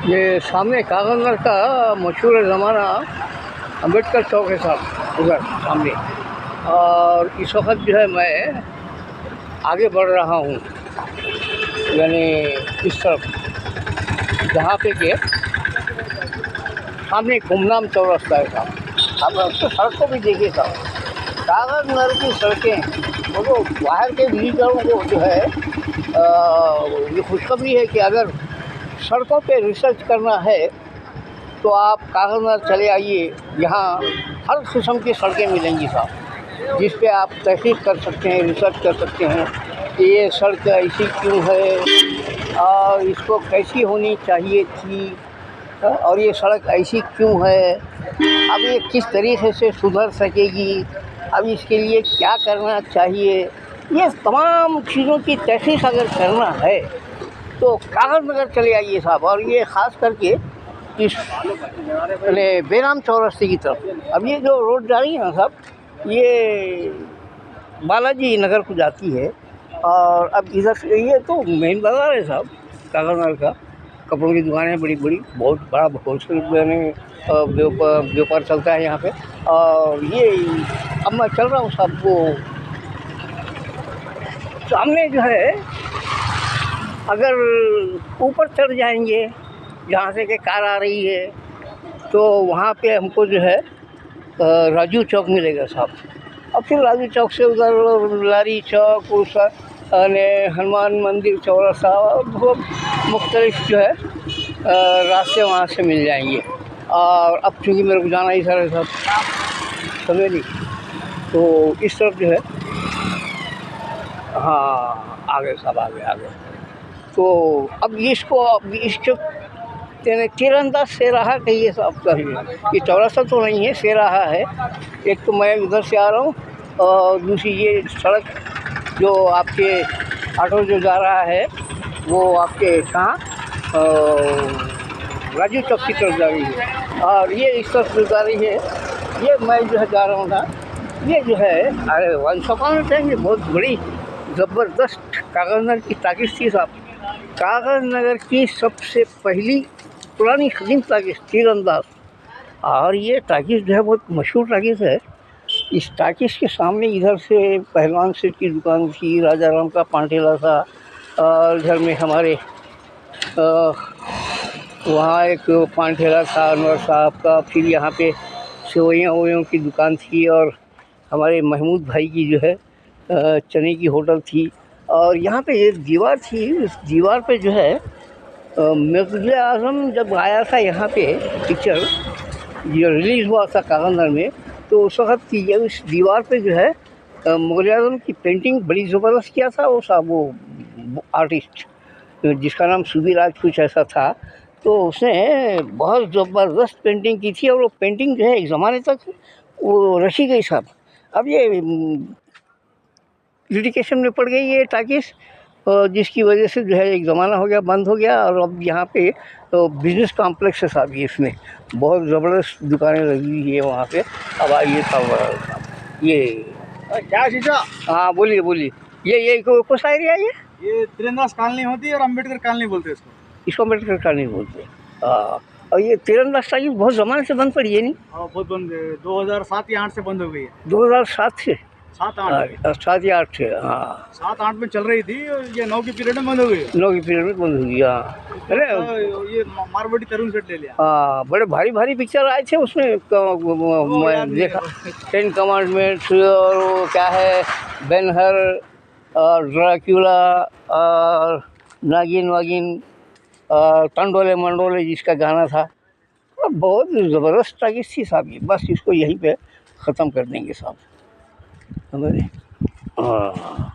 ये सामने कागजनगर का मशहूर ज़माना अम्बेडकर चौक है साहब, उधर सामने। और इस वक्त जो है मैं आगे बढ़ रहा हूँ, यानी इस तरफ जहाँ पे कि सामने गुमनाम चौरस्ता है साहब। अब तो सड़क को भी देखिए साहब, कागजनगर की सड़कें वो तो बाहर के विजिटरों को जो है ये खुशखबरी है कि अगर सड़कों पे रिसर्च करना है तो आप कागजनगर चले आइए। यहाँ हर किस्म की सड़कें मिलेंगी साहब, जिस पे आप तहकीक कर सकते हैं, रिसर्च कर सकते हैं कि ये सड़क ऐसी क्यों है और इसको कैसी होनी चाहिए थी और ये सड़क ऐसी क्यों है, अब ये किस तरीके से सुधर सकेगी, अब इसके लिए क्या करना चाहिए। ये तमाम चीज़ों की तहकीक अगर करना है तो कागजनगर चले आइए साहब। और ये ख़ास करके इस बेराम चौरस्ते की तरफ अब ये जो रोड जा रही है ना साहब, ये बालाजी नगर को जाती है। और अब इधर से ये तो मेन बाज़ार है साहब कागजनगर का, कपड़ों की दुकानें बड़ी बड़ी, बहुत बड़ा होलसेल में व्यापार चलता है यहाँ पे। और ये अब मैं चल रहा हूँ साहब, वो सामने जो है अगर ऊपर चढ़ जाएंगे जहाँ से कि कार आ रही है तो वहाँ पे हमको जो है राजू चौक मिलेगा साहब। और फिर राजू चौक से उधर लारी चौक, उस हनुमान मंदिर, चौरासा, बहुत मुख्तलिफ जो है रास्ते वहाँ से मिल जाएंगे। और अब चूँकि मेरे को जाना ही सारा साहब समझ ली, तो इस तरफ जो है हाँ आगे साहब, आगे। तो अब इसको यानी तीरंदाज सेराहा कहिए साहब, कहिए ये चौरासा तो नहीं है, सेराहा है। एक तो मैं उधर से आ रहा हूँ और दूसरी ये सड़क जो आपके ऑटो जो जा रहा है वो आपके कहाँ राजू चौक की तरफ जा रही है। और ये इस तरफ जा रही है, ये मैं जो है जा रहा हूँ ना, ये जो है अरे वंश अपॉन टाइम ये बहुत बड़ी ज़बरदस्त कागजनगर की ताकीज़ थी साहब। कागजनगर की सबसे पहली पुरानी कदीम ताकीज़ तीरंदाज। और ये ताकीज़ जो है बहुत मशहूर ताकीज़ है। इस ताकीज़ के सामने इधर से पहलवान सेठ की दुकान थी, राजा राम का पांटेला था, और इधर में हमारे वहाँ एक पांटेला था अनवर साहब का। फिर यहाँ पे सेवइयों की दुकान थी और हमारे महमूद भाई की जो है चने की होटल थी। और यहाँ पे एक दीवार थी, उस दीवार पे जो है मुग़ल आज़म जब आया था यहाँ पे पिक्चर जो रिलीज़ हुआ था कागजनगर में, तो उस वक्त की उस दीवार पे जो है मुग़ल आज़म की पेंटिंग बड़ी ज़बरदस्त किया था वो साहब, वो आर्टिस्ट जिसका नाम सुबीराज कुछ ऐसा था। तो उसने बहुत ज़बरदस्त पेंटिंग की थी और वो पेंटिंग जो है एक ज़माने तक वो रखी गई साहब। अब ये लिटिगेशन में पड़ गई है ताकीज़, जिसकी वजह से जो है एक ज़माना हो गया बंद हो गया। और अब यहाँ पे तो बिज़नेस कॉम्प्लेक्स है साहब, ये इसमें बहुत ज़बरदस्त दुकानें लगी हुई है वहाँ पे। अब आइए साहब, ये क्या चीज़ा? हाँ बोलिए ये कौन सा एरिया है? ये तीरंदाज कॉलोनी होती है और अम्बेडकर कॉलोनी बोलते हैं इसको अम्बेडकर कॉलोनी बोलते हैं। और ये तीरंदाज ताकीज़ बहुत ज़माने से बंद पड़ी है नहीं? हाँ बहुत बंद है, 2007 या 8 से बंद हो गई है। 2007 से 7-8 7 या 8 से, हाँ 7-8 में चल रही थी और ये 9 के पीरियड में बंद हो गई। 9 की पीरियड में बंद हुई। हाँ अरे ये मारवाड़ी तरुण सेठ ले लिया। हाँ बड़े भारी पिक्चर आए थे उसमें, मैं देखा 10 कमांडमेंट्स और वो क्या है बेनहर और ड्राक्यूला और नागिन वागिन और टंडोले मंडोले जिसका गाना था, और बहुत ज़बरदस्त ताकीज़ थी साहब। ये बस इसको यहीं पे ख़त्म कर देंगे साहब हमारे। हाँ।